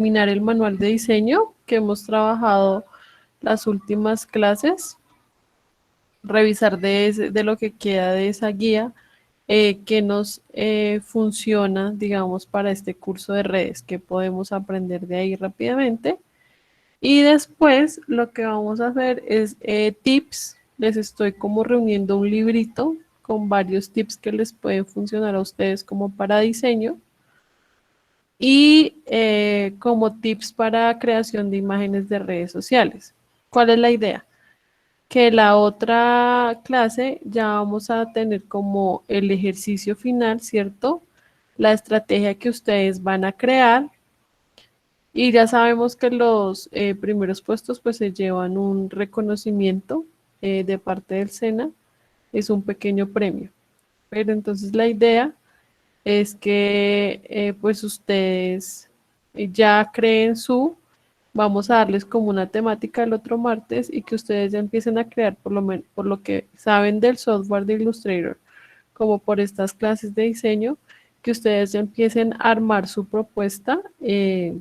terminar el manual de diseño que hemos trabajado las últimas clases, revisar de lo que queda de esa guía, que nos funciona, digamos, para este curso de redes, que podemos aprender de ahí rápidamente. Y después lo que vamos a hacer es tips. Les estoy como reuniendo un librito con varios tips que les pueden funcionar a ustedes como para diseño y como tips para creación de imágenes de redes sociales. ¿Cuál es la idea? Que la otra clase ya vamos a tener como el ejercicio final, ¿cierto? La estrategia que ustedes van a crear y ya sabemos que los primeros puestos pues se llevan un reconocimiento de parte del SENA, es un pequeño premio. Pero entonces la idea es que pues ustedes ya creen vamos a darles como una temática el otro martes y que ustedes ya empiecen a crear por lo menos por lo que saben del software de Illustrator, como por estas clases de diseño, que ustedes ya empiecen a armar su propuesta de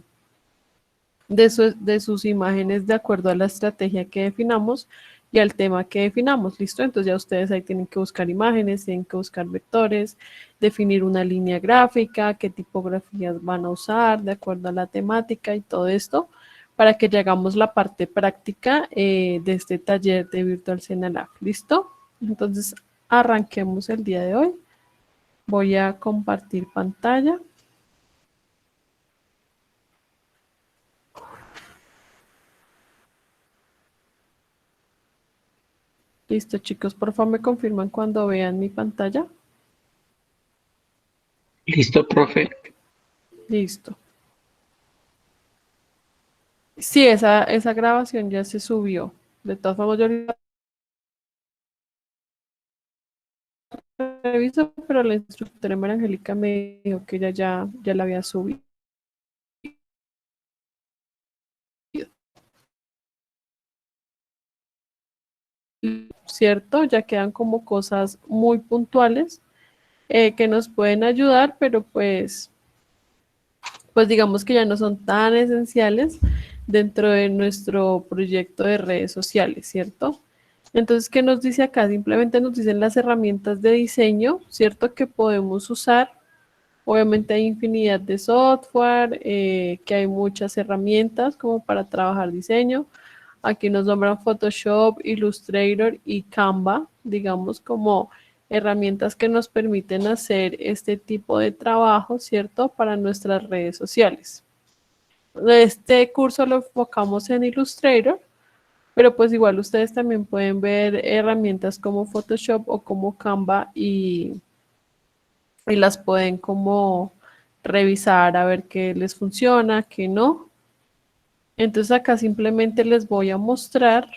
sus imágenes de acuerdo a la estrategia que definamos y al tema que definamos, ¿listo? Entonces ya ustedes ahí tienen que buscar imágenes, tienen que buscar vectores, definir una línea gráfica, qué tipografías van a usar de acuerdo a la temática y todo esto, para que llegamos la parte práctica de este taller de Virtual Scena Lab, ¿listo? Entonces arranquemos el día de hoy. Voy a compartir pantalla. Listo, chicos, por favor me confirman cuando vean mi pantalla. Listo, profe. Listo. Sí, esa grabación ya se subió. De todas formas, yo la reviso, pero la instructora María Angélica me dijo que ella ya la había subido. ¿Cierto? Ya quedan como cosas muy puntuales que nos pueden ayudar, pero pues digamos que ya no son tan esenciales dentro de nuestro proyecto de redes sociales, ¿cierto? Entonces, ¿qué nos dice acá? Simplemente nos dicen las herramientas de diseño, ¿cierto? Que podemos usar. Obviamente hay infinidad de software, que hay muchas herramientas como para trabajar diseño. Aquí nos nombran Photoshop, Illustrator y Canva, digamos como herramientas que nos permiten hacer este tipo de trabajo, ¿cierto? Para nuestras redes sociales. Este curso lo enfocamos en Illustrator, pero pues igual ustedes también pueden ver herramientas como Photoshop o como Canva y las pueden como revisar a ver qué les funciona, qué no. Entonces acá simplemente les voy a mostrar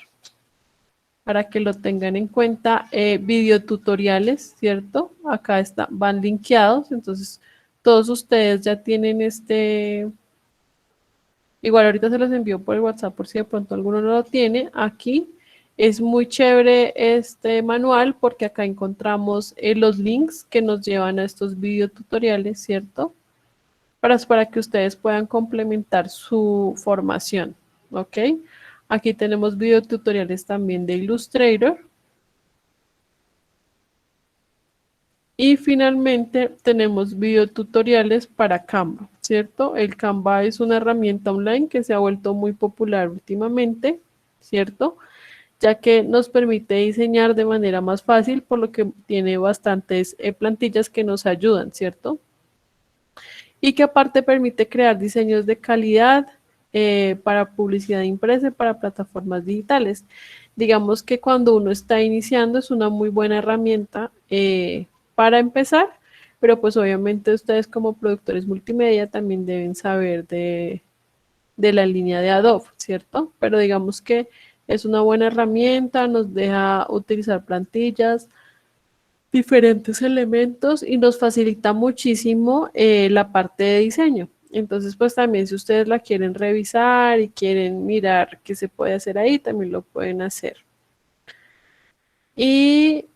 para que lo tengan en cuenta videotutoriales, ¿cierto? Acá van linkeados, entonces todos ustedes ya tienen igual ahorita se los envío por el WhatsApp por si de pronto alguno no lo tiene. Aquí es muy chévere este manual porque acá encontramos los links que nos llevan a estos videotutoriales, ¿cierto? Para que ustedes puedan complementar su formación, ¿ok? Aquí tenemos videotutoriales también de Illustrator. Y finalmente tenemos videotutoriales para Canva, ¿cierto? El Canva es una herramienta online que se ha vuelto muy popular últimamente, ¿cierto? Ya que nos permite diseñar de manera más fácil, por lo que tiene bastantes plantillas que nos ayudan, ¿cierto? Y que aparte permite crear diseños de calidad para publicidad impresa y para plataformas digitales. Digamos que cuando uno está iniciando es una muy buena herramienta para empezar, pero pues obviamente ustedes como productores multimedia también deben saber de la línea de Adobe, ¿cierto? Pero digamos que es una buena herramienta, nos deja utilizar plantillas, diferentes elementos y nos facilita muchísimo la parte de diseño. Entonces, pues también si ustedes la quieren revisar y quieren mirar qué se puede hacer ahí, también lo pueden hacer. Y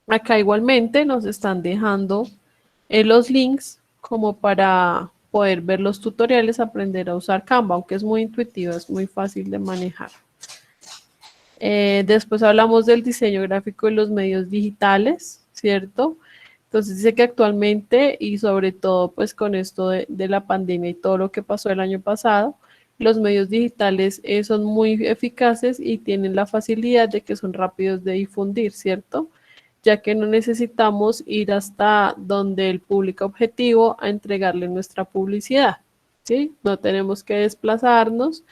acá igualmente nos están dejando los links como para poder ver los tutoriales, aprender a usar Canva, aunque es muy intuitivo, es muy fácil de manejar. Después hablamos del diseño gráfico y los medios digitales, ¿cierto? Entonces dice que actualmente y sobre todo pues con esto de la pandemia y todo lo que pasó el año pasado, los medios digitales son muy eficaces y tienen la facilidad de que son rápidos de difundir, ¿cierto? Ya que no necesitamos ir hasta donde el público objetivo a entregarle nuestra publicidad, ¿sí? No tenemos que desplazarnos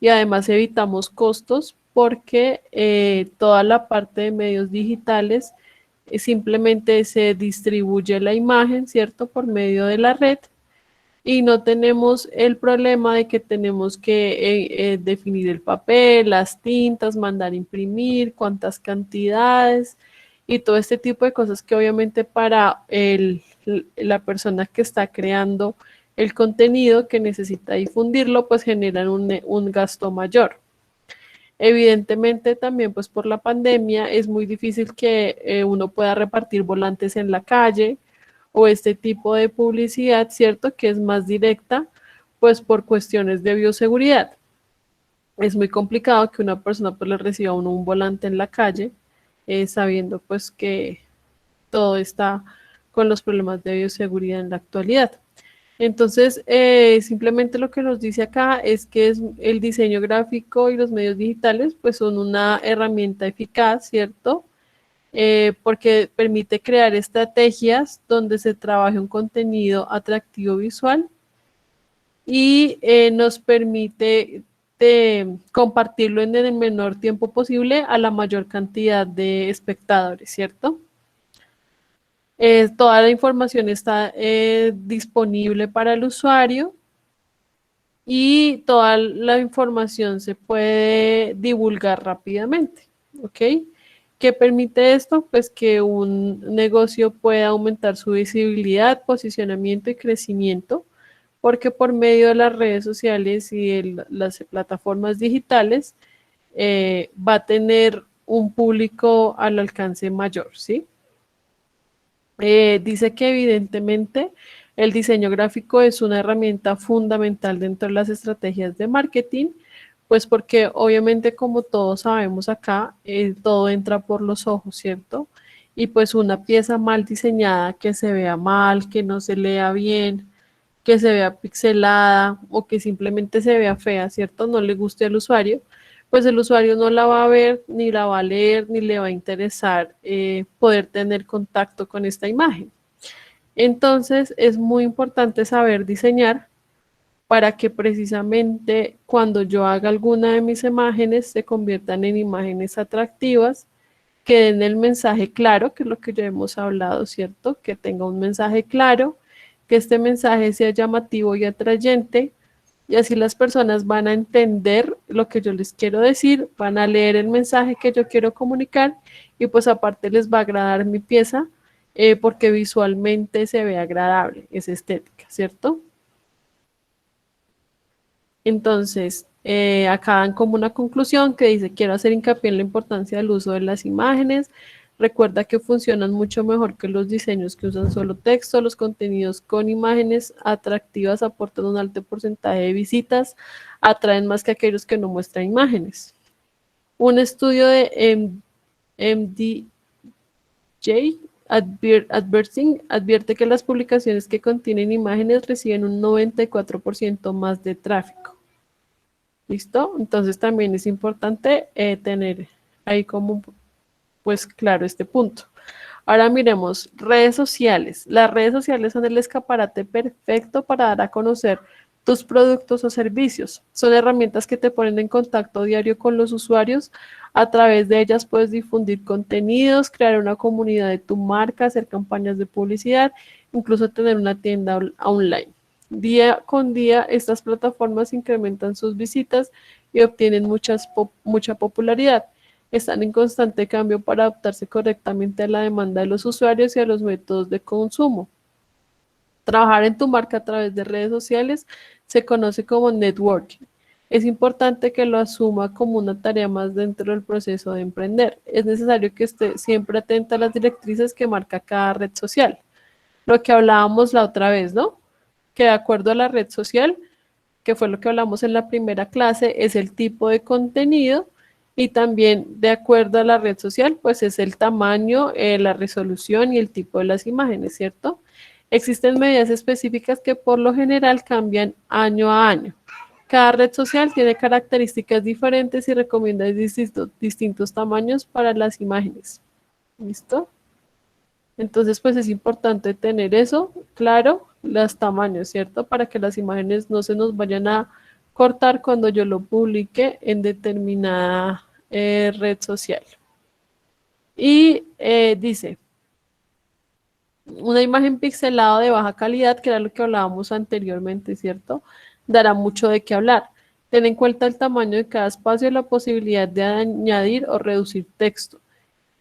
y además evitamos costos porque toda la parte de medios digitales simplemente se distribuye la imagen, ¿cierto? Por medio de la red y no tenemos el problema de que tenemos que definir el papel, las tintas, mandar imprimir, cuántas cantidades y todo este tipo de cosas que obviamente para la persona que está creando el contenido que necesita difundirlo, pues generan un gasto mayor. Evidentemente también pues por la pandemia es muy difícil que uno pueda repartir volantes en la calle o este tipo de publicidad, ¿cierto? Que es más directa pues por cuestiones de bioseguridad. Es muy complicado que una persona pues le reciba a uno un volante en la calle sabiendo pues que todo está con los problemas de bioseguridad en la actualidad. Entonces, simplemente lo que nos dice acá es que el diseño gráfico y los medios digitales pues son una herramienta eficaz, ¿cierto? Porque permite crear estrategias donde se trabaje un contenido atractivo visual y nos permite compartirlo en el menor tiempo posible a la mayor cantidad de espectadores, ¿cierto? Toda la información está disponible para el usuario y toda la información se puede divulgar rápidamente, ¿ok? ¿Qué permite esto? Pues que un negocio pueda aumentar su visibilidad, posicionamiento y crecimiento, porque por medio de las redes sociales y de las plataformas digitales va a tener un público al alcance mayor, ¿sí? Dice que evidentemente el diseño gráfico es una herramienta fundamental dentro de las estrategias de marketing, pues porque obviamente como todos sabemos acá, todo entra por los ojos, ¿cierto? Y pues una pieza mal diseñada que se vea mal, que no se lea bien, que se vea pixelada o que simplemente se vea fea, ¿cierto? No le guste al usuario, pues el usuario no la va a ver, ni la va a leer, ni le va a interesar poder tener contacto con esta imagen. Entonces es muy importante saber diseñar para que precisamente cuando yo haga alguna de mis imágenes se conviertan en imágenes atractivas, que den el mensaje claro, que es lo que ya hemos hablado, ¿cierto? Que tenga un mensaje claro, que este mensaje sea llamativo y atrayente, y así las personas van a entender lo que yo les quiero decir, van a leer el mensaje que yo quiero comunicar y pues aparte les va a agradar mi pieza porque visualmente se ve agradable, es estética, ¿cierto? Entonces, acá dan como una conclusión que dice, quiero hacer hincapié en la importancia del uso de las imágenes. Recuerda que funcionan mucho mejor que los diseños que usan solo texto. Los contenidos con imágenes atractivas aportan un alto porcentaje de visitas, atraen más que aquellos que no muestran imágenes. Un estudio de MDJ advierte que las publicaciones que contienen imágenes reciben un 94% más de tráfico. ¿Listo? Entonces también es importante tener ahí como, pues claro, este punto. Ahora miremos redes sociales. Las redes sociales son el escaparate perfecto para dar a conocer tus productos o servicios. Son herramientas que te ponen en contacto diario con los usuarios. A través de ellas puedes difundir contenidos, crear una comunidad de tu marca, hacer campañas de publicidad, incluso tener una tienda online. Día con día, estas plataformas incrementan sus visitas y obtienen mucha popularidad. Están en constante cambio para adaptarse correctamente a la demanda de los usuarios y a los métodos de consumo. Trabajar en tu marca a través de redes sociales se conoce como networking. Es importante que lo asuma como una tarea más dentro del proceso de emprender. Es necesario que esté siempre atenta a las directrices que marca cada red social. Lo que hablábamos la otra vez, ¿no? que de acuerdo a la red social, que fue lo que hablamos en la primera clase, es el tipo de contenido y también de acuerdo a la red social, pues es el tamaño, la resolución y el tipo de las imágenes, ¿cierto? Existen medidas específicas que por lo general cambian año a año. Cada red social tiene características diferentes y recomienda distintos tamaños para las imágenes. ¿Listo? Entonces, pues es importante tener eso claro, los tamaños, ¿cierto? Para que las imágenes no se nos vayan a cortar cuando yo lo publique en determinada red social. Y dice, una imagen pixelada de baja calidad, que era lo que hablábamos anteriormente, ¿cierto? Dará mucho de qué hablar. Ten en cuenta el tamaño de cada espacio y la posibilidad de añadir o reducir texto.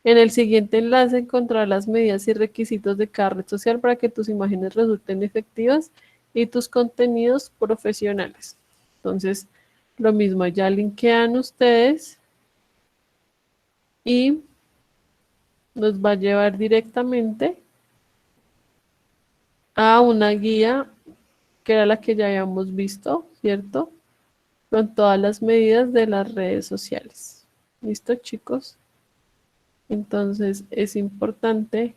En el siguiente enlace encontrarás las medidas y requisitos de cada red social para que tus imágenes resulten efectivas y tus contenidos profesionales. Entonces, lo mismo, ya linkean ustedes y nos va a llevar directamente a una guía que era la que ya habíamos visto, ¿cierto? Con todas las medidas de las redes sociales. ¿Listo, chicos? Entonces, es importante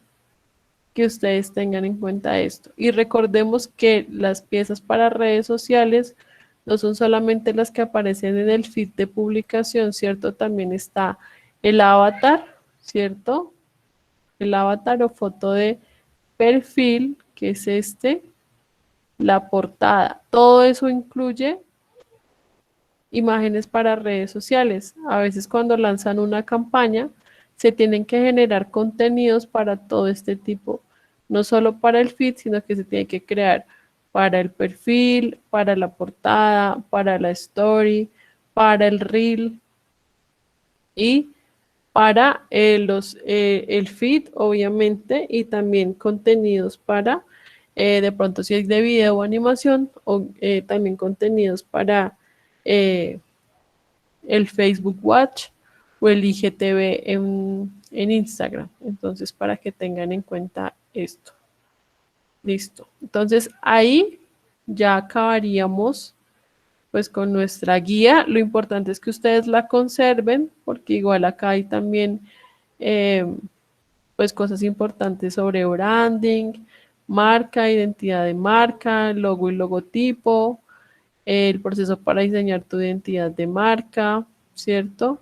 que ustedes tengan en cuenta esto. Y recordemos que las piezas para redes sociales no son solamente las que aparecen en el feed de publicación, ¿cierto? También está el avatar, ¿cierto? El avatar o foto de perfil, que es este, la portada. Todo eso incluye imágenes para redes sociales. A veces cuando lanzan una campaña, se tienen que generar contenidos para todo este tipo, no solo para el feed, sino que se tiene que crear para el perfil, para la portada, para la story, para el reel y para el feed, obviamente, y también contenidos para, de pronto si es de video o animación, o también contenidos para el Facebook Watch o el IGTV en Instagram. Entonces, para que tengan en cuenta esto. Listo. Entonces, ahí ya acabaríamos pues con nuestra guía. Lo importante es que ustedes la conserven, porque igual acá hay también eh, pues cosas importantes sobre branding, marca, identidad de marca, logo y logotipo, el proceso para diseñar tu identidad de marca, ¿cierto?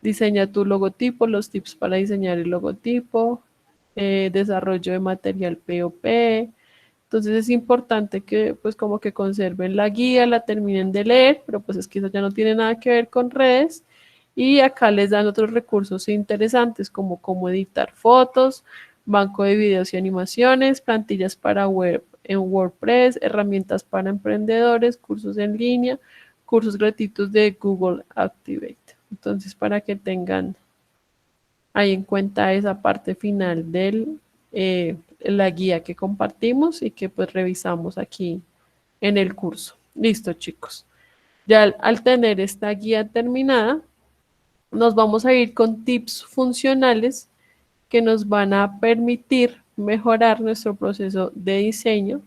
Diseña tu logotipo, los tips para diseñar el logotipo, desarrollo de material POP. Entonces es importante que pues como que conserven la guía, la terminen de leer, pero pues es que eso ya no tiene nada que ver con redes. Y acá les dan otros recursos interesantes como cómo editar fotos, banco de videos y animaciones, plantillas para web en WordPress, herramientas para emprendedores, cursos en línea, cursos gratuitos de Google Activate. Entonces, para que tengan ahí en cuenta esa parte final de la guía que compartimos y que pues revisamos aquí en el curso. Listo, chicos. Ya al tener esta guía terminada, nos vamos a ir con tips funcionales que nos van a permitir mejorar nuestro proceso de diseño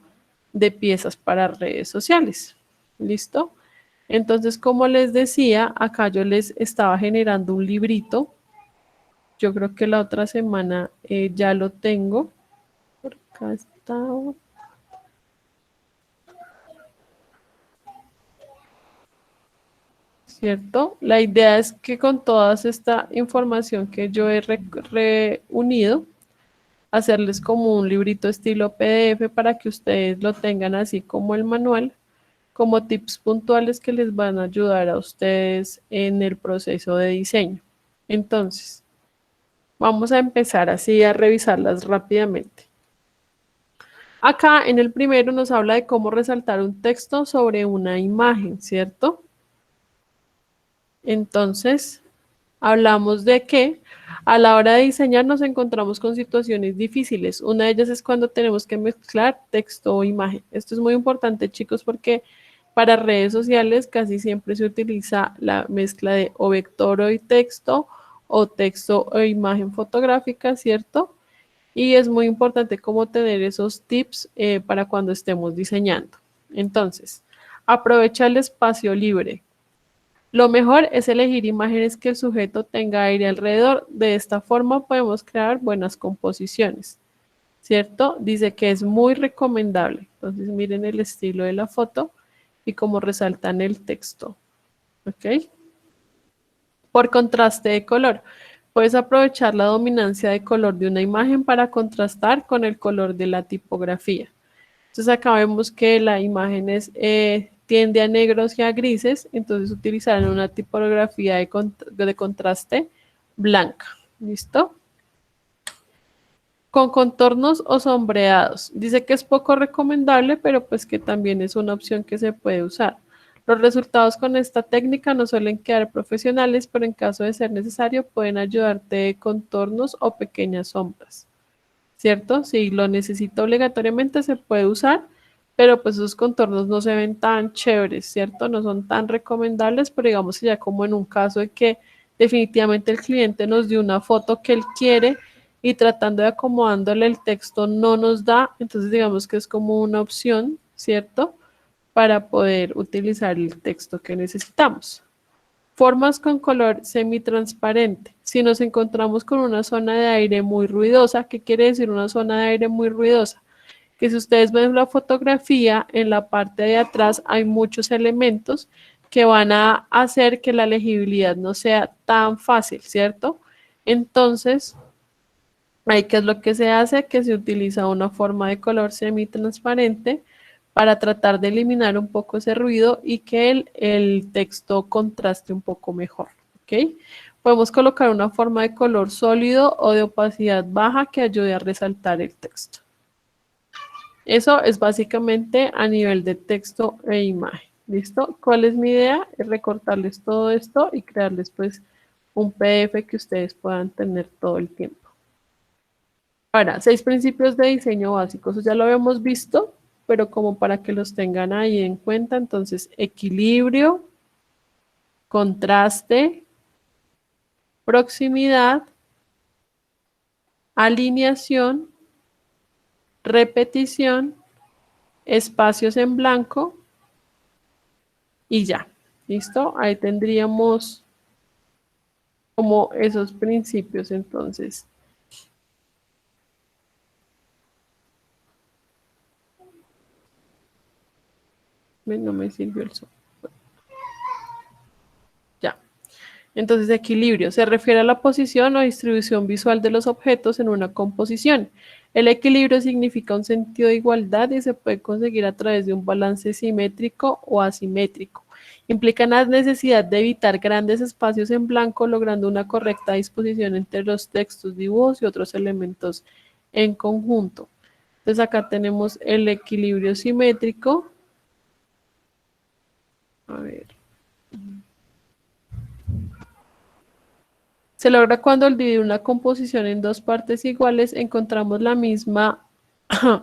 de piezas para redes sociales. ¿Listo? Entonces, como les decía, acá yo les estaba generando un librito. Yo creo que la otra semana ya lo tengo. Por acá está. ¿Cierto? La idea es que con toda esta información que yo he reunido, hacerles como un librito estilo PDF para que ustedes lo tengan así como el manual, como tips puntuales que les van a ayudar a ustedes en el proceso de diseño. Entonces, vamos a empezar así a revisarlas rápidamente. Acá en el primero nos habla de cómo resaltar un texto sobre una imagen, ¿cierto? Entonces, hablamos de que a la hora de diseñar nos encontramos con situaciones difíciles. Una de ellas es cuando tenemos que mezclar texto o imagen. Esto es muy importante, chicos, porque para redes sociales casi siempre se utiliza la mezcla de o vector o texto o imagen fotográfica, ¿cierto? y es muy importante como tener esos tips para cuando estemos diseñando. Entonces, aprovecha el espacio libre. Lo mejor es elegir imágenes que el sujeto tenga aire alrededor. De esta forma podemos crear buenas composiciones, ¿cierto? Dice que es muy recomendable. Entonces miren el estilo de la foto y cómo resaltan el texto. ¿Ok? Por contraste de color. Puedes aprovechar la dominancia de color de una imagen para contrastar con el color de la tipografía. Entonces acá vemos que la imagen tiende a negros y a grises, entonces utilizarán una tipografía de contraste blanca. ¿Listo? Con contornos o sombreados. Dice que es poco recomendable, pero pues que también es una opción que se puede usar. Los resultados con esta técnica no suelen quedar profesionales, pero en caso de ser necesario pueden ayudarte de contornos o pequeñas sombras, ¿cierto? Si lo necesita obligatoriamente se puede usar, pero pues esos contornos no se ven tan chéveres, ¿cierto? No son tan recomendables, pero digamos que ya como en un caso de que definitivamente el cliente nos dio una foto que él quiere y tratando de acomodándole el texto no nos da, entonces digamos que es como una opción, ¿cierto? Para poder utilizar el texto que necesitamos. Formas con color semitransparente. Si nos encontramos con una zona de aire muy ruidosa, ¿qué quiere decir una zona de aire muy ruidosa? Que si ustedes ven la fotografía, en la parte de atrás hay muchos elementos que van a hacer que la legibilidad no sea tan fácil, ¿cierto? Entonces, ahí qué es lo que se hace, que se utiliza una forma de color semitransparente para tratar de eliminar un poco ese ruido y que el texto contraste un poco mejor, ¿ok? Podemos colocar una forma de color sólido o de opacidad baja que ayude a resaltar el texto. Eso es básicamente a nivel de texto e imagen. ¿Listo? ¿Cuál es mi idea? Es recortarles todo esto y crearles pues un PDF que ustedes puedan tener todo el tiempo. Ahora, 6 principios de diseño básicos. Eso ya lo habíamos visto, pero como para que los tengan ahí en cuenta, entonces equilibrio, contraste, proximidad, alineación, repetición, espacios en blanco y ya. ¿Listo? Ahí tendríamos como esos principios entonces. No me sirvió el sol. Ya. Entonces, equilibrio se refiere a la posición o distribución visual de los objetos en una composición. El equilibrio significa un sentido de igualdad y se puede conseguir a través de un balance simétrico o asimétrico. Implica la necesidad de evitar grandes espacios en blanco, logrando una correcta disposición entre los textos, dibujos y otros elementos en conjunto. Entonces, acá tenemos el equilibrio simétrico. A ver. Se logra cuando al dividir una composición en dos partes iguales encontramos la misma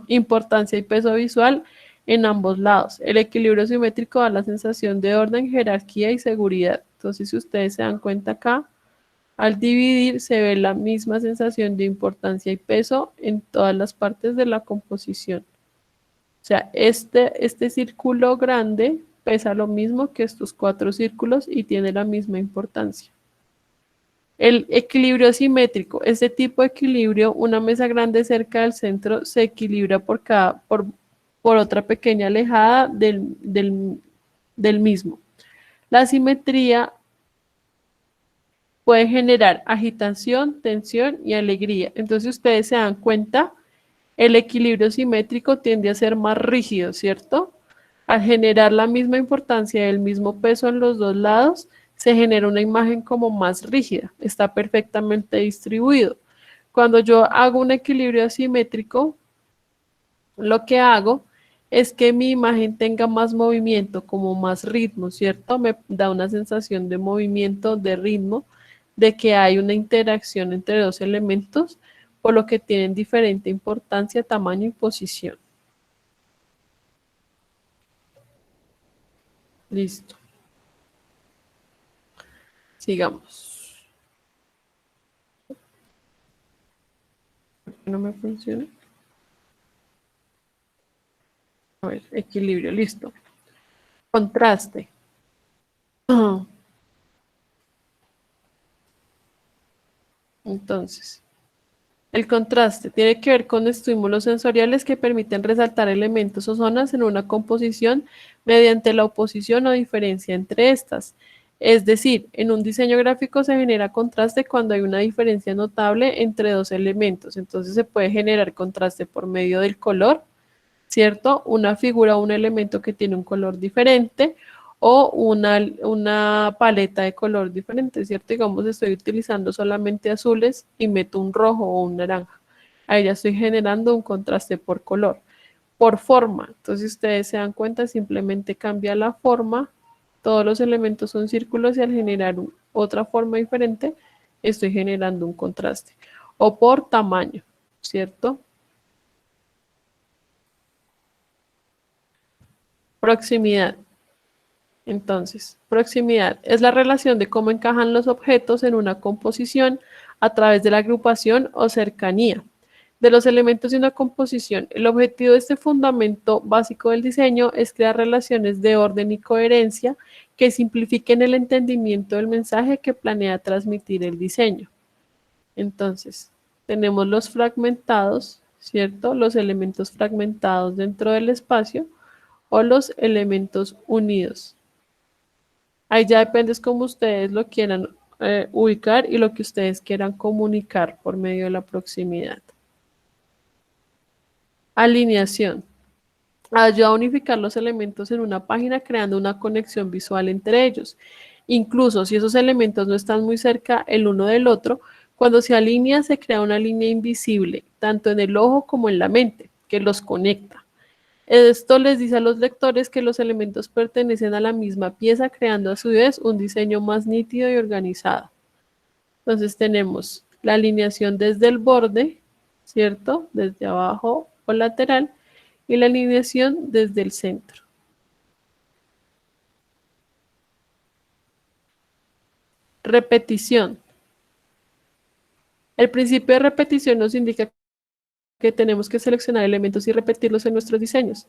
importancia y peso visual en ambos lados. El equilibrio simétrico da la sensación de orden, jerarquía y seguridad. Entonces, si ustedes se dan cuenta acá, al dividir se ve la misma sensación de importancia y peso en todas las partes de la composición. O sea, este círculo grande pesa lo mismo que estos 4 círculos y tiene la misma importancia. El equilibrio simétrico. Este tipo de equilibrio, una mesa grande cerca del centro se equilibra por otra pequeña alejada del mismo. La simetría puede generar agitación, tensión y alegría. Entonces ustedes se dan cuenta, el equilibrio simétrico tiende a ser más rígido, ¿cierto? Al generar la misma importancia y el mismo peso en los dos lados, se genera una imagen como más rígida, está perfectamente distribuido. Cuando yo hago un equilibrio asimétrico, lo que hago es que mi imagen tenga más movimiento, como más ritmo, ¿cierto? Me da una sensación de movimiento, de ritmo, de que hay una interacción entre dos elementos, por lo que tienen diferente importancia, tamaño y posición. Listo. Sigamos. No me funciona. A ver, equilibrio, listo. Contraste. Entonces, el contraste tiene que ver con estímulos sensoriales que permiten resaltar elementos o zonas en una composición mediante la oposición o diferencia entre estas. Es decir, en un diseño gráfico se genera contraste cuando hay una diferencia notable entre dos elementos. Entonces se puede generar contraste por medio del color, ¿cierto? Una figura o un elemento que tiene un color diferente o una paleta de color diferente, ¿cierto? Digamos, estoy utilizando solamente azules y meto un rojo o un naranja. Ahí ya estoy generando un contraste por color. Por forma, entonces si ustedes se dan cuenta, simplemente cambia la forma. Todos los elementos son círculos y al generar otra forma diferente, estoy generando un contraste. O por tamaño, ¿cierto? Proximidad. Entonces, proximidad es la relación de cómo encajan los objetos en una composición a través de la agrupación o cercanía de los elementos de una composición. El objetivo de este fundamento básico del diseño es crear relaciones de orden y coherencia que simplifiquen el entendimiento del mensaje que planea transmitir el diseño. Entonces, tenemos los fragmentados, ¿cierto? Los elementos fragmentados dentro del espacio o los elementos unidos. Ahí ya depende es cómo ustedes lo quieran ubicar y lo que ustedes quieran comunicar por medio de la proximidad. Alineación. Ayuda a unificar los elementos en una página creando una conexión visual entre ellos. Incluso si esos elementos no están muy cerca el uno del otro, cuando se alinea se crea una línea invisible, tanto en el ojo como en la mente, que los conecta. Esto les dice a los lectores que los elementos pertenecen a la misma pieza, creando a su vez un diseño más nítido y organizado. Entonces tenemos la alineación desde el borde, ¿cierto? Desde abajo o lateral, y la alineación desde el centro. Repetición. El principio de repetición nos indica que tenemos que seleccionar elementos y repetirlos en nuestros diseños.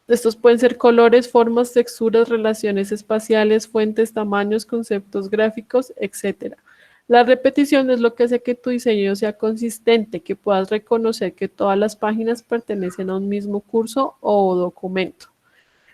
Estos pueden ser colores, formas, texturas, relaciones espaciales, fuentes, tamaños, conceptos gráficos, etc. La repetición es lo que hace que tu diseño sea consistente, que puedas reconocer que todas las páginas pertenecen a un mismo curso o documento.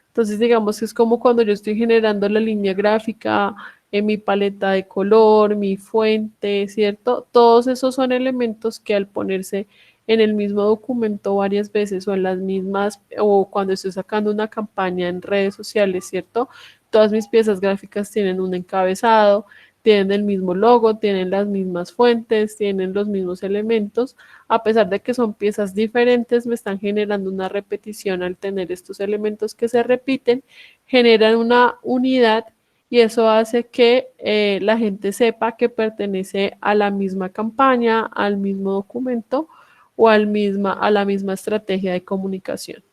Entonces, digamos que es como cuando yo estoy generando la línea gráfica, en mi paleta de color, mi fuente, ¿cierto? Todos esos son elementos que al ponerse en el mismo documento varias veces o en las mismas, o cuando estoy sacando una campaña en redes sociales, ¿cierto? Todas mis piezas gráficas tienen un encabezado, tienen el mismo logo, tienen las mismas fuentes, tienen los mismos elementos, a pesar de que son piezas diferentes, me están generando una repetición al tener estos elementos que se repiten, generan una unidad y eso hace que la gente sepa que pertenece a la misma campaña, al mismo documento o a la misma estrategia de comunicación.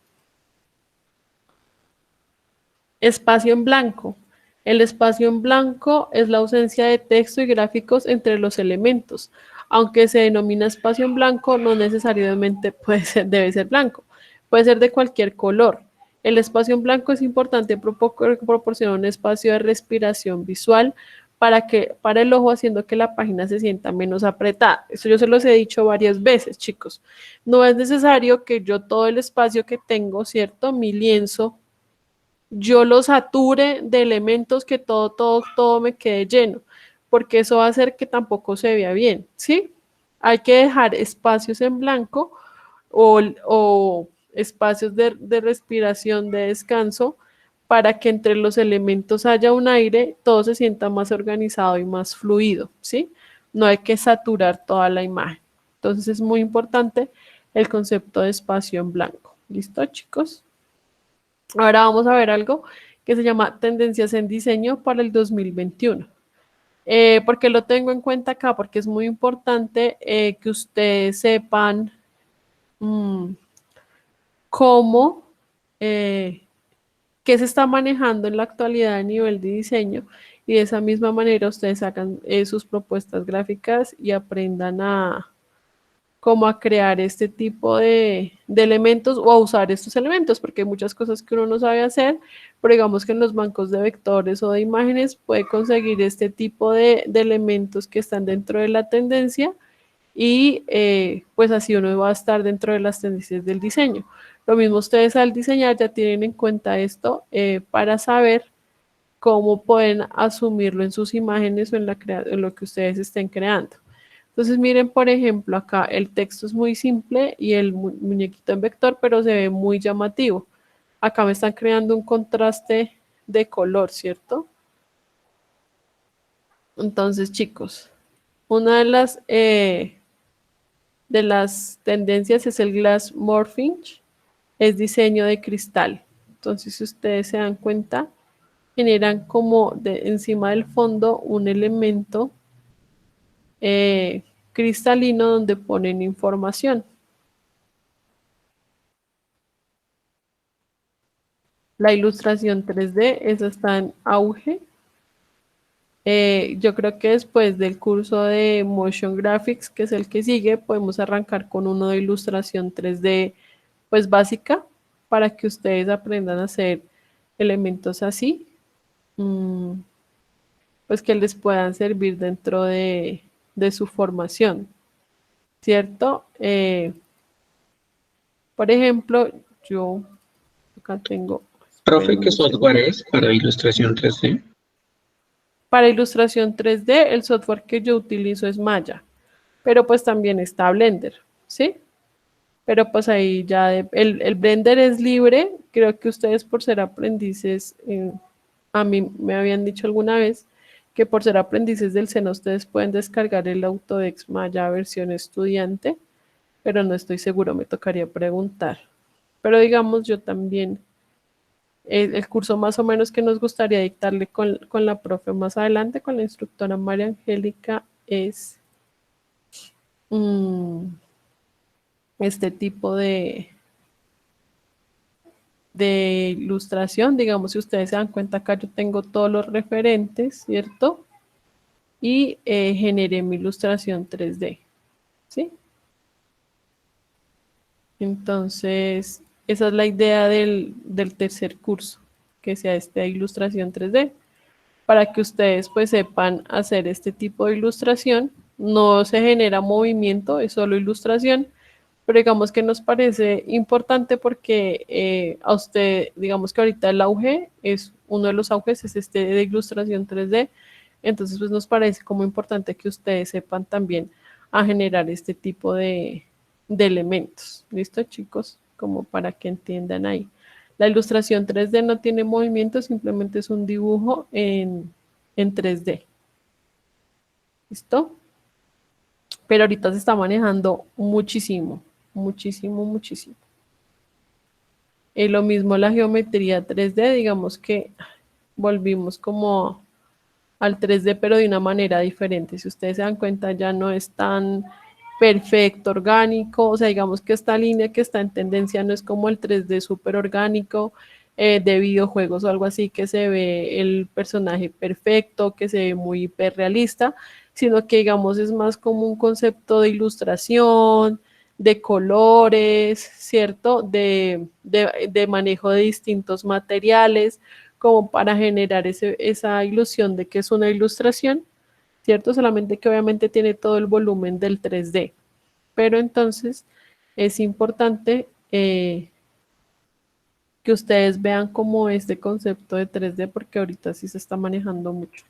Espacio en blanco. El espacio en blanco es la ausencia de texto y gráficos entre los elementos. Aunque se denomina espacio en blanco, no necesariamente debe ser blanco. Puede ser de cualquier color. El espacio en blanco es importante proporcionar un espacio de respiración visual para el ojo, haciendo que la página se sienta menos apretada. Eso yo se los he dicho varias veces, chicos. No es necesario que yo todo el espacio que tengo, ¿cierto? Mi lienzo yo lo sature de elementos que todo me quede lleno, porque eso va a hacer que tampoco se vea bien, ¿sí? Hay que dejar espacios en blanco o espacios de respiración, de descanso, para que entre los elementos haya un aire, todo se sienta más organizado y más fluido, ¿sí? No hay que saturar toda la imagen. Entonces es muy importante el concepto de espacio en blanco. ¿Listo, chicos? Ahora vamos a ver algo que se llama Tendencias en Diseño para el 2021. ¿Por qué lo tengo en cuenta acá? Porque es muy importante que ustedes sepan cómo, qué se está manejando en la actualidad a nivel de diseño y de esa misma manera ustedes hagan sus propuestas gráficas y aprendan como a crear este tipo de elementos o a usar estos elementos, porque hay muchas cosas que uno no sabe hacer, pero digamos que en los bancos de vectores o de imágenes puede conseguir este tipo de elementos que están dentro de la tendencia y pues así uno va a estar dentro de las tendencias del diseño. Lo mismo ustedes al diseñar ya tienen en cuenta esto para saber cómo pueden asumirlo en sus imágenes o en lo que ustedes estén creando. Entonces miren, por ejemplo, acá el texto es muy simple y el muñequito en vector, pero se ve muy llamativo. Acá me están creando un contraste de color, ¿cierto? Entonces, chicos, una de las tendencias es el glass morphing, es diseño de cristal. Entonces, si ustedes se dan cuenta, generan como encima del fondo un elemento cristalino donde ponen información. La ilustración 3D, esa está en auge. Yo creo que después del curso de Motion Graphics, que es el que sigue, podemos arrancar con uno de ilustración 3D, pues básica, para que ustedes aprendan a hacer elementos así, pues que les puedan servir dentro de su formación, ¿cierto? Por ejemplo, yo acá tengo, Profe, espérenme ¿qué un software segundo. es para ilustración 3D? Para ilustración 3D, el software que yo utilizo es Maya, pero pues también está Blender, ¿sí? Pero pues ahí ya, el Blender es libre, creo que ustedes por ser aprendices, a mí me habían dicho alguna vez que por ser aprendices del SENA ustedes pueden descargar el Autodesk Maya versión estudiante, pero no estoy seguro, me tocaría preguntar. Pero digamos, yo también, el curso más o menos que nos gustaría dictarle con la profe más adelante, con la instructora María Angélica, es este tipo de ilustración. Digamos, si ustedes se dan cuenta acá, yo tengo todos los referentes, ¿cierto? Y generé mi ilustración 3D, ¿sí? Entonces, esa es la idea del tercer curso, que sea esta ilustración 3D, para que ustedes pues sepan hacer este tipo de ilustración. No se genera movimiento, es solo ilustración, pero digamos que nos parece importante porque a usted, digamos que ahorita el auge es, uno de los auges es este de ilustración 3D, entonces pues nos parece como importante que ustedes sepan también a generar este tipo de elementos. ¿Listo, chicos? Como para que entiendan ahí. La ilustración 3D no tiene movimiento, simplemente es un dibujo en 3D. ¿Listo? Pero ahorita se está manejando muchísimo, muchísimo, muchísimo. Lo mismo la geometría 3D, digamos que volvimos como al 3D, pero de una manera diferente. Si ustedes se dan cuenta, ya no es tan perfecto, orgánico, o sea, digamos que esta línea que está en tendencia no es como el 3D súper orgánico de videojuegos o algo así, que se ve el personaje perfecto, que se ve muy hiperrealista, sino que digamos es más como un concepto de ilustración, de colores, ¿cierto? De manejo de distintos materiales, como para generar esa ilusión de que es una ilustración, ¿cierto? Solamente que obviamente tiene todo el volumen del 3D. Pero entonces es importante que ustedes vean cómo este concepto de 3D, porque ahorita sí se está manejando mucho.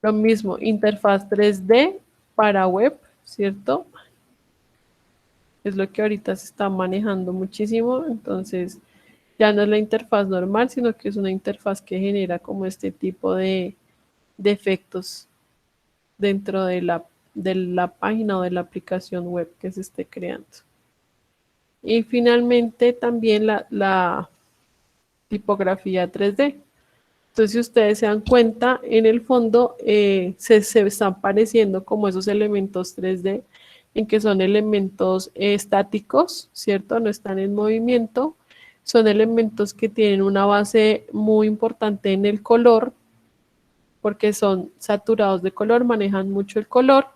Lo mismo, interfaz 3D para web, ¿cierto? Es lo que ahorita se está manejando muchísimo, entonces ya no es la interfaz normal, sino que es una interfaz que genera como este tipo de efectos dentro de la página o de la aplicación web que se esté creando. Y finalmente también la tipografía 3D. Entonces, si ustedes se dan cuenta, en el fondo se están apareciendo como esos elementos 3D, en que son elementos estáticos, ¿cierto? No están en movimiento. Son elementos que tienen una base muy importante en el color, porque son saturados de color, manejan mucho el color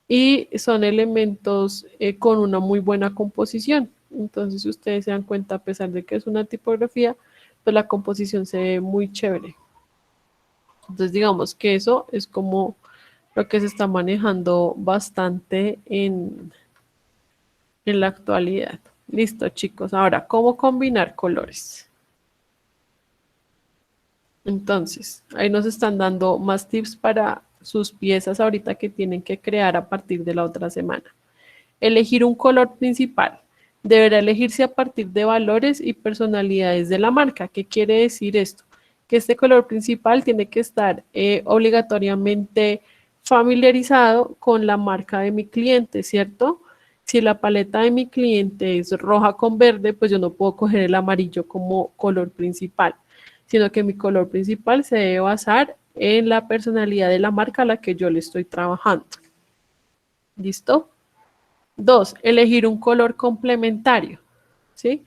y son elementos con una muy buena composición. Entonces, si ustedes se dan cuenta, a pesar de que es una tipografía, pues la composición se ve muy chévere. Entonces, digamos que eso es como lo que se está manejando bastante en la actualidad. Listo, chicos. Ahora, ¿cómo combinar colores? Entonces, ahí nos están dando más tips para sus piezas ahorita que tienen que crear a partir de la otra semana. Elegir un color principal. Deberá elegirse a partir de valores y personalidades de la marca. ¿Qué quiere decir esto? Que este color principal tiene que estar obligatoriamente familiarizado con la marca de mi cliente, ¿cierto? Si la paleta de mi cliente es roja con verde, pues yo no puedo coger el amarillo como color principal, sino que mi color principal se debe basar en la personalidad de la marca a la que yo le estoy trabajando. ¿Listo? 2, elegir un color complementario, ¿sí?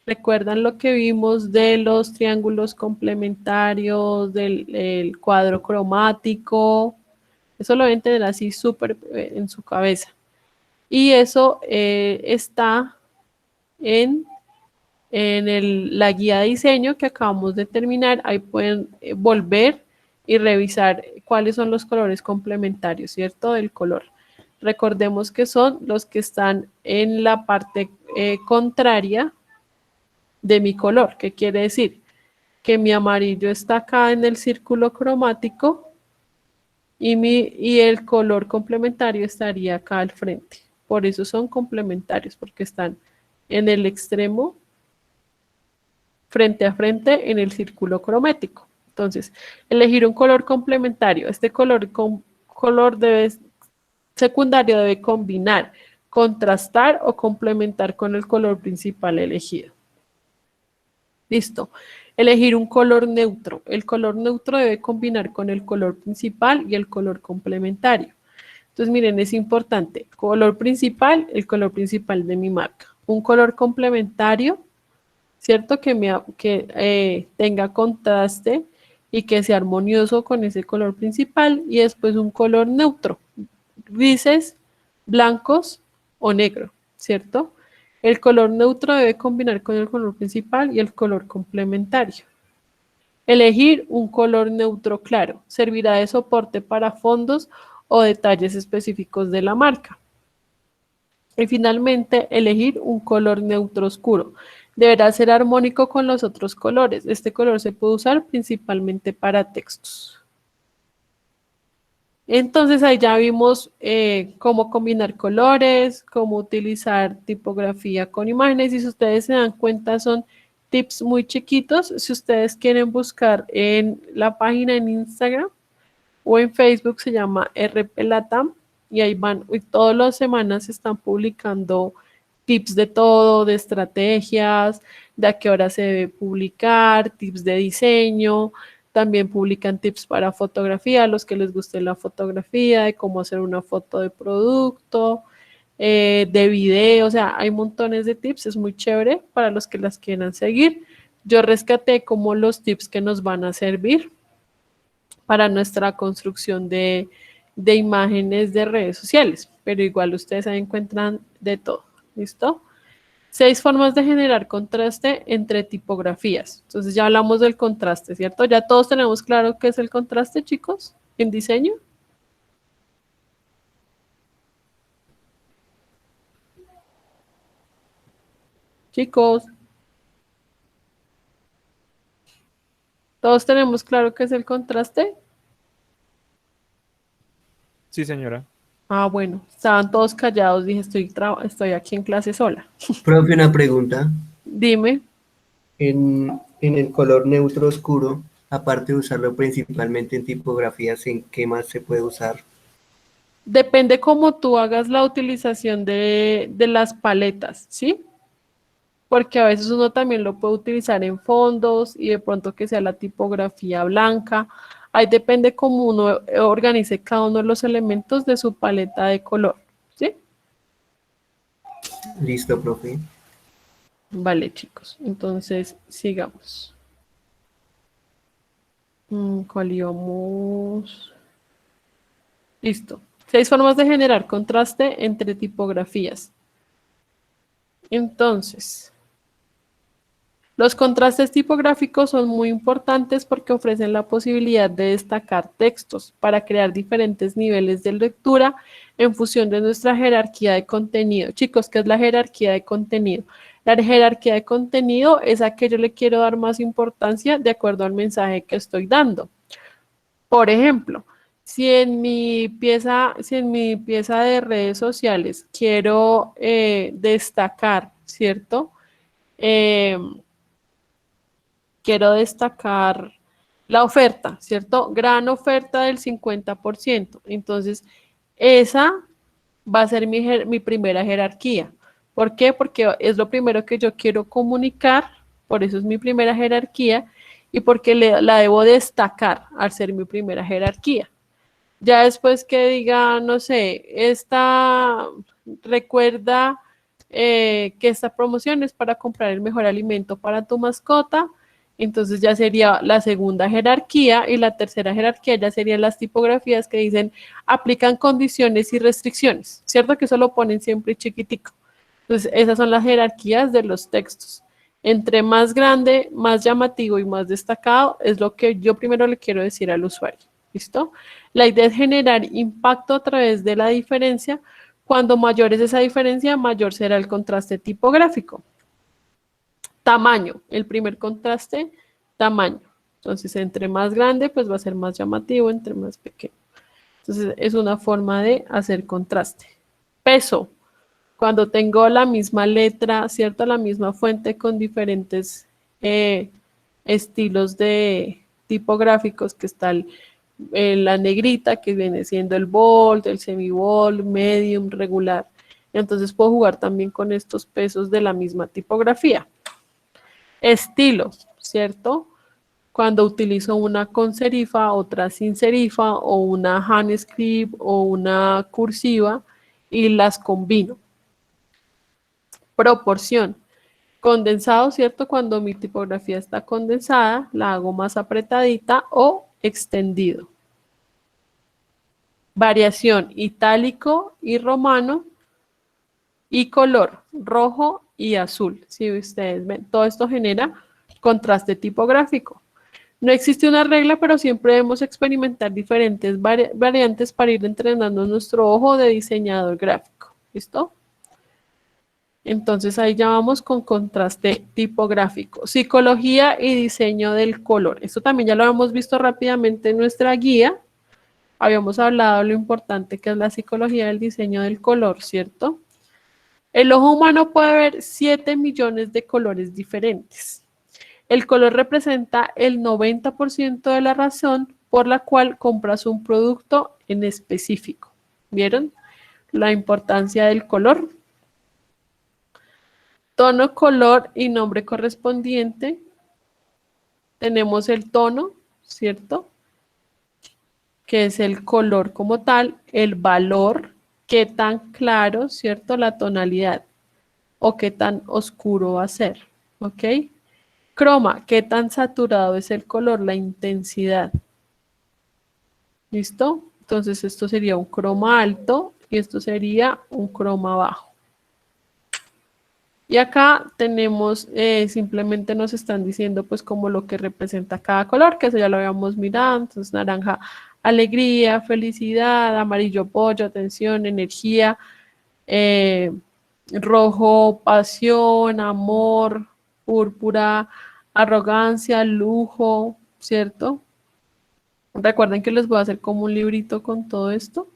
¿Recuerdan lo que vimos de los triángulos complementarios, del cuadro cromático? Eso lo deben tener así súper en su cabeza. Y eso está en, la guía de diseño que acabamos de terminar. Ahí pueden volver y revisar cuáles son los colores complementarios, ¿cierto? Del color. Recordemos que son los que están en la parte contraria de mi color. ¿Qué quiere decir? Que mi amarillo está acá en el círculo cromático y el color complementario estaría acá al frente. Por eso son complementarios, porque están en el extremo, frente a frente, en el círculo cromático. Entonces, elegir un color complementario. Este color secundario debe combinar, contrastar o complementar con el color principal elegido. Listo. Elegir un color neutro. El color neutro debe combinar con el color principal y el color complementario. Entonces, miren, es importante. Color principal, el color principal de mi marca. Un color complementario, ¿cierto? Que tenga contraste y que sea armonioso con ese color principal. Y después un color neutro, grises, blancos o negro, ¿cierto? El color neutro debe combinar con el color principal y el color complementario. Elegir un color neutro claro. Servirá de soporte para fondos o detalles específicos de la marca. Y finalmente, elegir un color neutro oscuro. Deberá ser armónico con los otros colores. Este color se puede usar principalmente para textos. Entonces ahí ya vimos cómo combinar colores, cómo utilizar tipografía con imágenes. Y si ustedes se dan cuenta, son tips muy chiquitos. Si ustedes quieren buscar en la página en Instagram o en Facebook, se llama RP Latam. Y ahí van, y todas las semanas se están publicando tips de todo, de estrategias, de a qué hora se debe publicar, tips de diseño. También publican tips para fotografía, a los que les guste la fotografía, de cómo hacer una foto de producto, de video, o sea, hay montones de tips, es muy chévere para los que las quieran seguir. Yo rescaté como los tips que nos van a servir para nuestra construcción de imágenes de redes sociales, pero igual ustedes ahí encuentran de todo, ¿listo? 6 formas de generar contraste entre tipografías. Entonces ya hablamos del contraste, ¿cierto? Ya todos tenemos claro qué es el contraste, chicos, en diseño. Chicos, todos tenemos claro qué es el contraste. Sí, señora. Ah, bueno, estaban todos callados, dije, estoy aquí en clase sola. Profe, una pregunta. Dime. En el color neutro oscuro, aparte de usarlo principalmente en tipografías, ¿en qué más se puede usar? Depende cómo tú hagas la utilización de las paletas, ¿sí? Porque a veces uno también lo puede utilizar en fondos y de pronto que sea la tipografía blanca. Ahí depende cómo uno organice cada uno de los elementos de su paleta de color, ¿sí? Listo, profe. Vale, chicos. Entonces, sigamos. ¿Cuál íbamos? Listo. 6 formas de generar contraste entre tipografías. Entonces, los contrastes tipográficos son muy importantes porque ofrecen la posibilidad de destacar textos para crear diferentes niveles de lectura en función de nuestra jerarquía de contenido. Chicos, ¿qué es la jerarquía de contenido? La jerarquía de contenido es a que yo le quiero dar más importancia de acuerdo al mensaje que estoy dando. Por ejemplo, si en mi pieza de redes sociales quiero destacar, ¿cierto? Eh, quiero destacar la oferta, ¿cierto? Gran oferta del 50%. Entonces, esa va a ser mi primera jerarquía. ¿Por qué? Porque es lo primero que yo quiero comunicar, por eso es mi primera jerarquía, y porque la debo destacar al ser mi primera jerarquía. Ya después que diga, no sé, recuerda que esta promoción es para comprar el mejor alimento para tu mascota, entonces ya sería la segunda jerarquía y la tercera jerarquía ya serían las tipografías que dicen aplican condiciones y restricciones, ¿cierto? Que eso lo ponen siempre chiquitico. Entonces esas son las jerarquías de los textos. Entre más grande, más llamativo y más destacado es lo que yo primero le quiero decir al usuario. ¿Listo? La idea es generar impacto a través de la diferencia. Cuando mayor es esa diferencia, mayor será el contraste tipográfico. Tamaño, el primer contraste, tamaño. Entonces, entre más grande, pues va a ser más llamativo, entre más pequeño. Entonces, es una forma de hacer contraste. Peso, cuando tengo la misma letra, ¿cierto? La misma fuente con diferentes estilos de tipográficos, que está la negrita, que viene siendo el bold, el semi-bold, medium, regular. Entonces puedo jugar también con estos pesos de la misma tipografía. Estilo, ¿cierto? Cuando utilizo una con serifa, otra sin serifa, o una handscript o una cursiva y las combino. Proporción. Condensado, ¿cierto? Cuando mi tipografía está condensada, la hago más apretadita o extendido. Variación, itálico y romano. Y color, rojo y azul. Si ustedes ven, todo esto genera contraste tipográfico. No existe una regla, pero siempre debemos experimentar diferentes variantes para ir entrenando nuestro ojo de diseñador gráfico. ¿Listo? Entonces ahí ya vamos con contraste tipográfico. Psicología y diseño del color. Esto también ya lo hemos visto rápidamente en nuestra guía. Habíamos hablado de lo importante que es la psicología del diseño del color, ¿cierto? El ojo humano puede ver 7 millones de colores diferentes. El color representa el 90% de la razón por la cual compras un producto en específico. ¿Vieron la importancia del color? Tono, color y nombre correspondiente. Tenemos el tono, ¿cierto? Que es el color como tal, el valor, qué tan claro, ¿cierto? La tonalidad o qué tan oscuro va a ser, ¿ok? Croma, qué tan saturado es el color, la intensidad. ¿Listo? Entonces esto sería un croma alto y esto sería un croma bajo. Y acá tenemos, simplemente nos están diciendo pues como lo que representa cada color, que eso ya lo habíamos mirado. Entonces naranja, alegría, felicidad, amarillo, pollo, atención, energía, rojo, pasión, amor, púrpura, arrogancia, lujo, ¿cierto? Recuerden que les voy a hacer como un librito con todo esto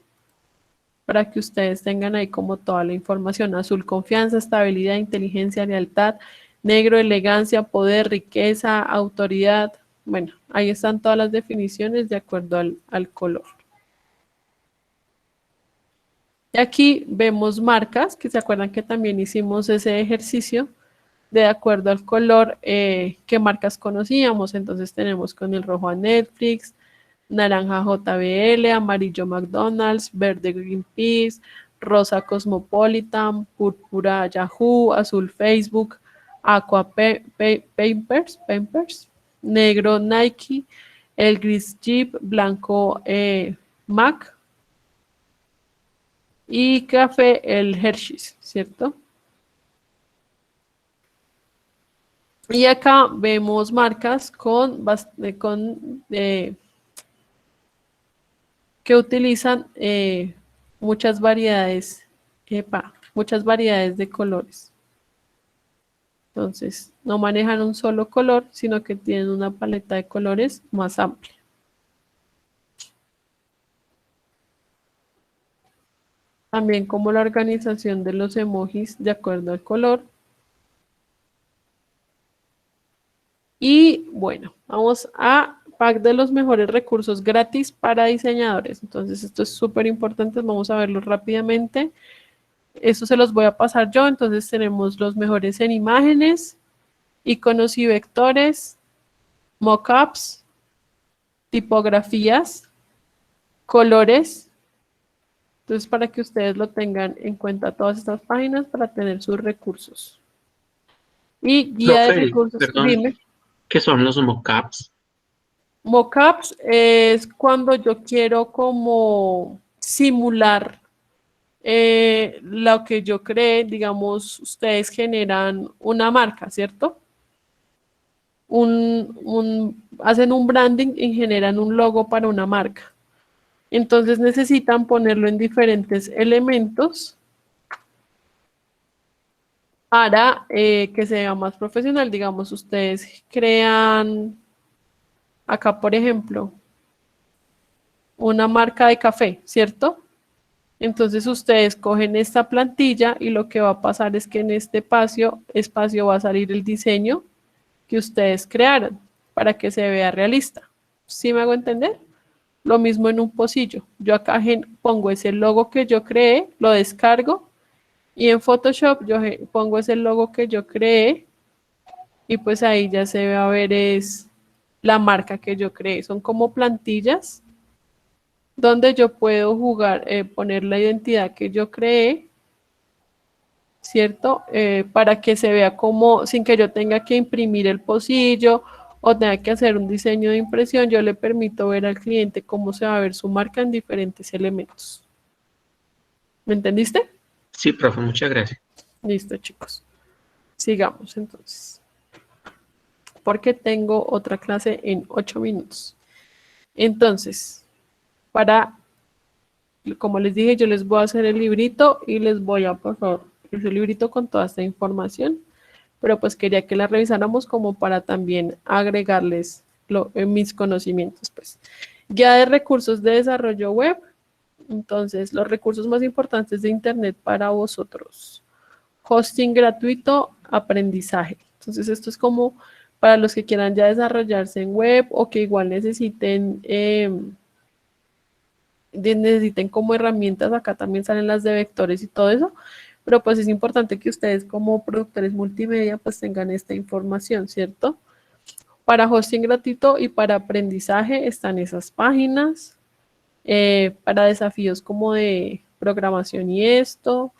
para que ustedes tengan ahí como toda la información. Azul, confianza, estabilidad, inteligencia, lealtad. Negro, elegancia, poder, riqueza, autoridad. Bueno, ahí están todas las definiciones de acuerdo al color. Y aquí vemos marcas, que se acuerdan que también hicimos ese ejercicio de acuerdo al color, qué marcas conocíamos. Entonces tenemos con el rojo a Netflix, naranja JBL, amarillo McDonald's, verde Greenpeace, rosa Cosmopolitan, púrpura Yahoo, azul Facebook, aqua Pampers, negro Nike, el gris Jeep, blanco Mac y café el Hershey's, ¿cierto? Y acá vemos marcas que utilizan muchas variedades, muchas variedades de colores. Entonces, no manejan un solo color, sino que tienen una paleta de colores más amplia. También como la organización de los emojis de acuerdo al color. Y bueno, vamos a pack de los mejores recursos gratis para diseñadores. Entonces, esto es súper importante, vamos a verlo rápidamente. Esto se los voy a pasar yo, entonces tenemos los mejores en imágenes, iconos y vectores, mockups, tipografías, colores. Entonces, para que ustedes lo tengan en cuenta todas estas páginas para tener sus recursos. Y guía de Profe, recursos, perdón, dime. ¿qué son los mockups? Mockups es cuando yo quiero como simular lo que yo creé, digamos, ustedes generan una marca, ¿cierto? Hacen un branding y generan un logo para una marca. Entonces necesitan ponerlo en diferentes elementos para que se vea más profesional. Digamos, ustedes crean, acá por ejemplo, una marca de café, ¿cierto? Entonces ustedes cogen esta plantilla y lo que va a pasar es que en este espacio va a salir el diseño que ustedes crearon para que se vea realista. ¿Sí me hago entender? Lo mismo en un pocillo. Yo acá pongo ese logo que yo creé, lo descargo y en Photoshop yo pongo ese logo que yo creé y pues ahí ya se va a ver es la marca que yo creé. Son como plantillas donde yo puedo poner la identidad que yo creé, ¿cierto? Para que se vea como, sin que yo tenga que imprimir el pocillo o tenga que hacer un diseño de impresión, yo le permito ver al cliente cómo se va a ver su marca en diferentes elementos. ¿Me entendiste? Sí, profe, muchas gracias. Listo, chicos. Sigamos entonces. Porque tengo otra clase en 8 minutos. Entonces, como les dije, yo les voy a hacer el librito y les voy a pasar ese librito con toda esta información, pero pues quería que la revisáramos como para también agregarles mis conocimientos, pues. Guía de recursos de desarrollo web. Entonces, los recursos más importantes de Internet para vosotros. Hosting gratuito, aprendizaje. Entonces, esto es como para los que quieran ya desarrollarse en web o que igual necesiten como herramientas, acá también salen las de vectores y todo eso, pero pues es importante que ustedes como productores multimedia pues tengan esta información, ¿cierto? Para hosting gratuito y para aprendizaje están esas páginas, para desafíos como de programación y esto,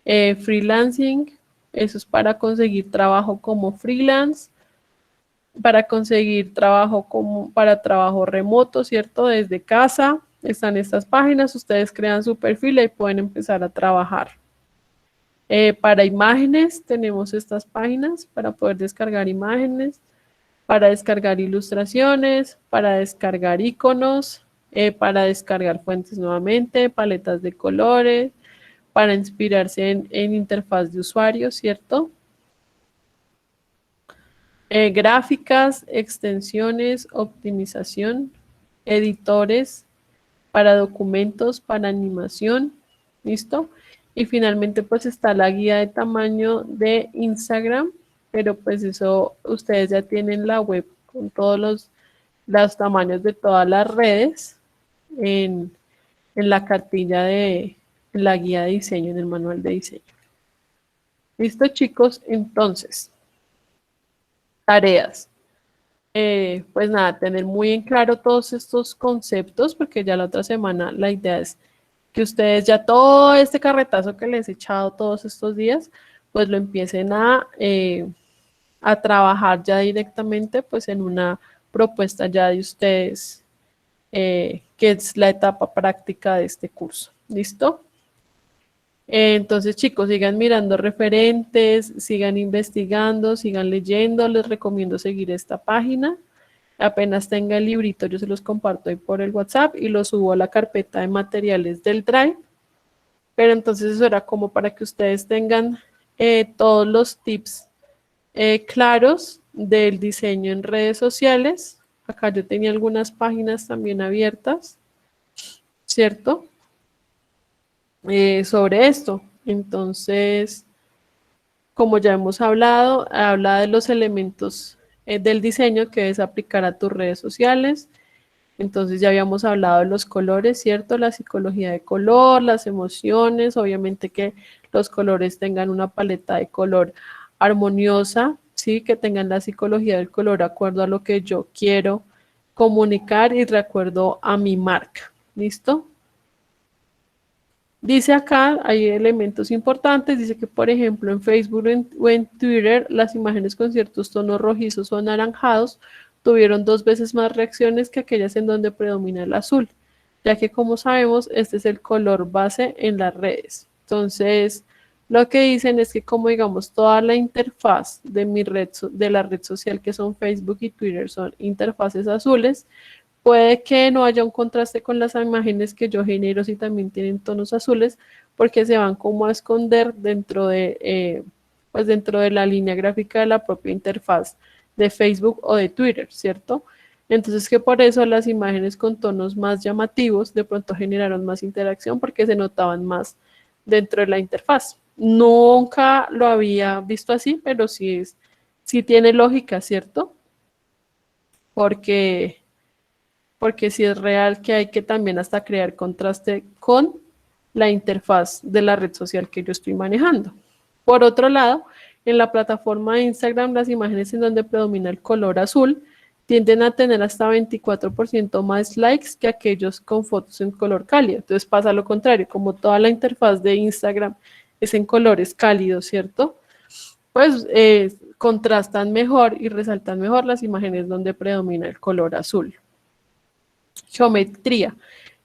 freelancing, eso es para conseguir trabajo como freelance, para conseguir trabajo para trabajo remoto, ¿cierto? Desde casa, están estas páginas, ustedes crean su perfil y pueden empezar a trabajar. Para imágenes tenemos estas páginas para poder descargar imágenes, para descargar ilustraciones, para descargar iconos, para descargar fuentes nuevamente, paletas de colores, para inspirarse en interfaz de usuario, ¿cierto? Gráficas, extensiones, optimización, editores para documentos, para animación, ¿listo? Y finalmente pues está la guía de tamaño de Instagram, pero pues eso ustedes ya tienen la web con todos los tamaños de todas las redes en la cartilla en la guía de diseño, en el manual de diseño. ¿Listo, chicos? Entonces, tareas. Pues nada, tener muy en claro todos estos conceptos, porque ya la otra semana la idea es que ustedes ya todo este carretazo que les he echado todos estos días, pues lo empiecen a trabajar ya directamente pues en una propuesta ya de ustedes, que es la etapa práctica de este curso. ¿Listo? Entonces, chicos, sigan mirando referentes, sigan investigando, sigan leyendo. Les recomiendo seguir esta página. Apenas tenga el librito, yo se los comparto ahí por el WhatsApp y lo subo a la carpeta de materiales del Drive. Pero entonces eso era como para que ustedes tengan todos los tips claros del diseño en redes sociales. Acá yo tenía algunas páginas también abiertas, ¿cierto? Sobre esto. Entonces, como ya hemos hablado, habla de los elementos del diseño que debes aplicar a tus redes sociales. Entonces ya habíamos hablado de los colores, ¿cierto? La psicología de color, las emociones, obviamente que los colores tengan una paleta de color armoniosa, ¿sí? Que tengan la psicología del color de acuerdo a lo que yo quiero comunicar y de acuerdo a mi marca, ¿listo? Dice acá, hay elementos importantes, dice que por ejemplo en Facebook o en Twitter las imágenes con ciertos tonos rojizos o anaranjados tuvieron 2 veces más reacciones que aquellas en donde predomina el azul, ya que como sabemos este es el color base en las redes. Entonces lo que dicen es que como digamos toda la interfaz de de la red social que son Facebook y Twitter son interfaces azules, puede que no haya un contraste con las imágenes que yo genero si también tienen tonos azules, porque se van como a esconder dentro de, pues dentro de la línea gráfica de la propia interfaz de Facebook o de Twitter, ¿cierto? Entonces que por eso las imágenes con tonos más llamativos de pronto generaron más interacción porque se notaban más dentro de la interfaz. Nunca lo había visto así, pero sí tiene lógica, ¿cierto? Porque sí es real que hay que también hasta crear contraste con la interfaz de la red social que yo estoy manejando. Por otro lado, en la plataforma de Instagram, las imágenes en donde predomina el color azul tienden a tener hasta 24% más likes que aquellos con fotos en color cálido. Entonces pasa lo contrario, como toda la interfaz de Instagram es en colores cálidos, ¿cierto? Pues contrastan mejor y resaltan mejor las imágenes donde predomina el color azul. Geometría.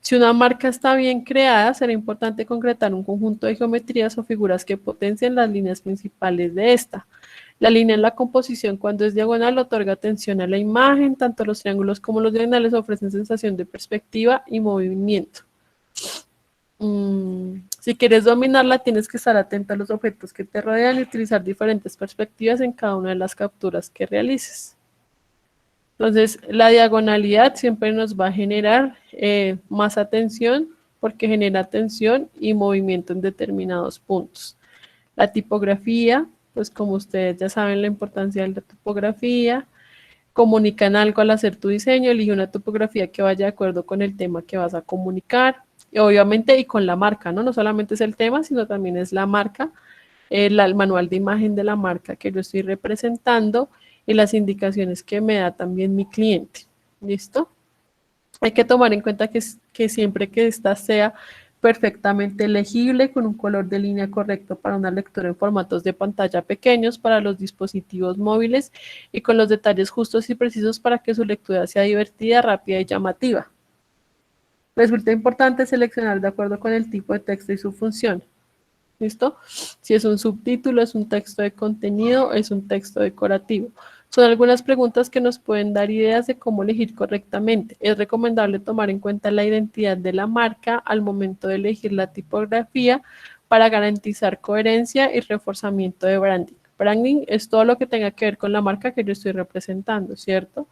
Si una marca está bien creada, será importante concretar un conjunto de geometrías o figuras que potencien las líneas principales de esta. La línea en la composición, cuando es diagonal, otorga atención a la imagen. Tanto los triángulos como los diagonales ofrecen sensación de perspectiva y movimiento. Si quieres dominarla, tienes que estar atento a los objetos que te rodean y utilizar diferentes perspectivas en cada una de las capturas que realices. Entonces, la diagonalidad siempre nos va a generar más atención porque genera atención y movimiento en determinados puntos. La tipografía, pues como ustedes ya saben la importancia de la tipografía, comunican algo al hacer tu diseño, elige una tipografía que vaya de acuerdo con el tema que vas a comunicar, y obviamente y con la marca, ¿no? No solamente es el tema, sino también es la marca, el manual de imagen de la marca que yo estoy representando, y las indicaciones que me da también mi cliente. ¿Listo? Hay que tomar en cuenta que siempre que esta sea perfectamente legible, con un color de línea correcto para una lectura en formatos de pantalla pequeños para los dispositivos móviles y con los detalles justos y precisos para que su lectura sea divertida, rápida y llamativa. Resulta importante seleccionar de acuerdo con el tipo de texto y su función. ¿Listo? Si es un subtítulo, es un texto de contenido, es un texto decorativo. Son algunas preguntas que nos pueden dar ideas de cómo elegir correctamente. Es recomendable tomar en cuenta la identidad de la marca al momento de elegir la tipografía para garantizar coherencia y reforzamiento de branding. Branding es todo lo que tenga que ver con la marca que yo estoy representando, ¿cierto?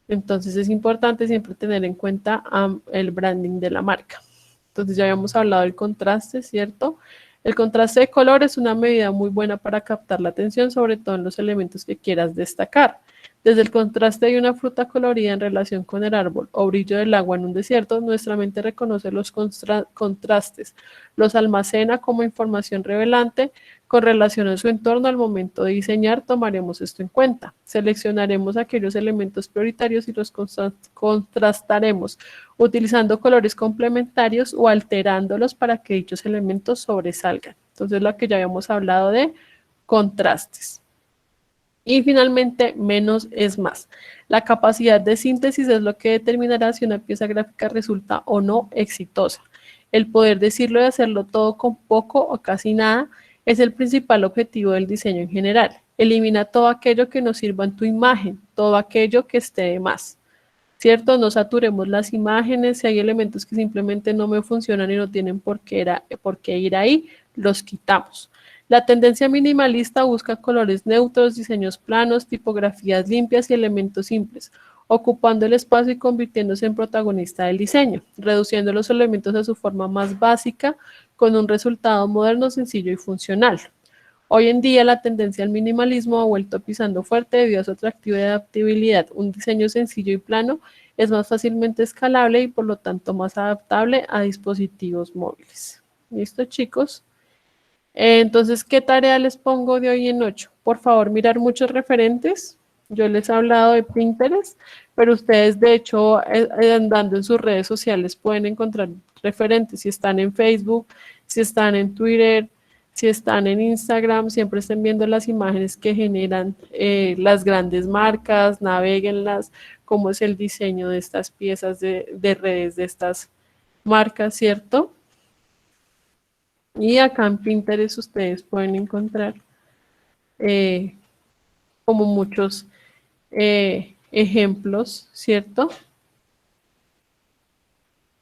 Entonces es importante siempre tener en cuenta el branding de la marca. Entonces ya habíamos hablado del contraste, ¿cierto? El contraste de color es una medida muy buena para captar la atención, sobre todo en los elementos que quieras destacar. Desde el contraste de una fruta colorida en relación con el árbol o brillo del agua en un desierto, nuestra mente reconoce los contrastes, los almacena como información revelante con relación a su entorno. Al momento de diseñar, tomaremos esto en cuenta. Seleccionaremos aquellos elementos prioritarios y los contrastaremos, utilizando colores complementarios o alterándolos para que dichos elementos sobresalgan. Entonces, lo que ya habíamos hablado de contrastes. Y finalmente, menos es más. La capacidad de síntesis es lo que determinará si una pieza gráfica resulta o no exitosa. El poder decirlo y hacerlo todo con poco o casi nada es el principal objetivo del diseño en general. Elimina todo aquello que no sirva en tu imagen, todo aquello que esté de más. ¿Cierto? No saturemos las imágenes, si hay elementos que simplemente no me funcionan y no tienen por qué ir ahí, los quitamos. La tendencia minimalista busca colores neutros, diseños planos, tipografías limpias y elementos simples, ocupando el espacio y convirtiéndose en protagonista del diseño, reduciendo los elementos a su forma más básica con un resultado moderno, sencillo y funcional. Hoy en día la tendencia al minimalismo ha vuelto pisando fuerte debido a su atractivo y adaptabilidad. Un diseño sencillo y plano es más fácilmente escalable y por lo tanto más adaptable a dispositivos móviles. ¿Listo, chicos? Entonces, ¿qué tarea les pongo de hoy en 8? Por favor, mirar muchos referentes. Yo les he hablado de Pinterest, pero ustedes de hecho andando en sus redes sociales pueden encontrar referentes. Si están en Facebook, si están en Twitter, si están en Instagram, siempre estén viendo las imágenes que generan las grandes marcas, navéguenlas, cómo es el diseño de estas piezas de redes de estas marcas, ¿cierto? Y acá en Pinterest ustedes pueden encontrar como muchos ejemplos, ¿cierto?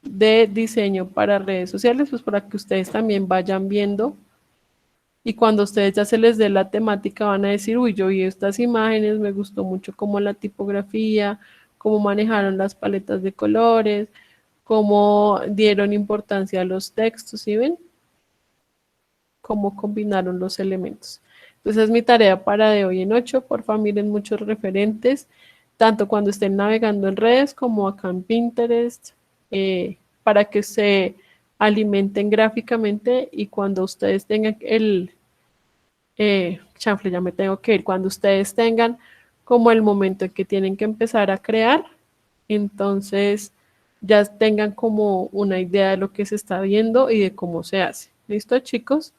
De diseño para redes sociales, pues para que ustedes también vayan viendo y cuando a ustedes ya se les dé la temática van a decir, uy, yo vi estas imágenes, me gustó mucho como la tipografía, cómo manejaron las paletas de colores, cómo dieron importancia a los textos, ¿sí ven? Cómo combinaron los elementos. Entonces es mi tarea para de hoy en 8. Porfa, miren muchos referentes, tanto cuando estén navegando en redes como acá en Pinterest, para que se alimenten gráficamente y cuando ustedes tengan chanfle, ya me tengo que ir, cuando ustedes tengan como el momento en que tienen que empezar a crear, entonces ya tengan como una idea de lo que se está viendo y de cómo se hace. ¿Listo, chicos?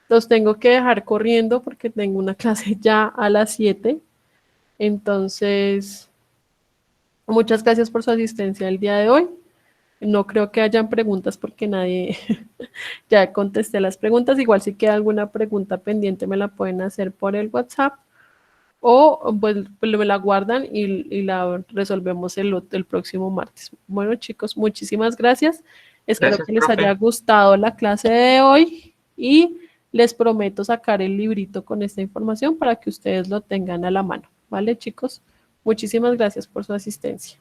Los tengo que dejar corriendo porque tengo una clase ya a las 7. Entonces, muchas gracias por su asistencia el día de hoy. No creo que hayan preguntas porque nadie, ya contesté las preguntas. Igual si queda alguna pregunta pendiente me la pueden hacer por el WhatsApp o pues me la guardan y la resolvemos el próximo martes. Bueno, chicos, muchísimas gracias. Espero Gracias, que les haya profe. gustado la clase de hoy y les prometo sacar el librito con esta información para que ustedes lo tengan a la mano. ¿Vale, chicos? Muchísimas gracias por su asistencia.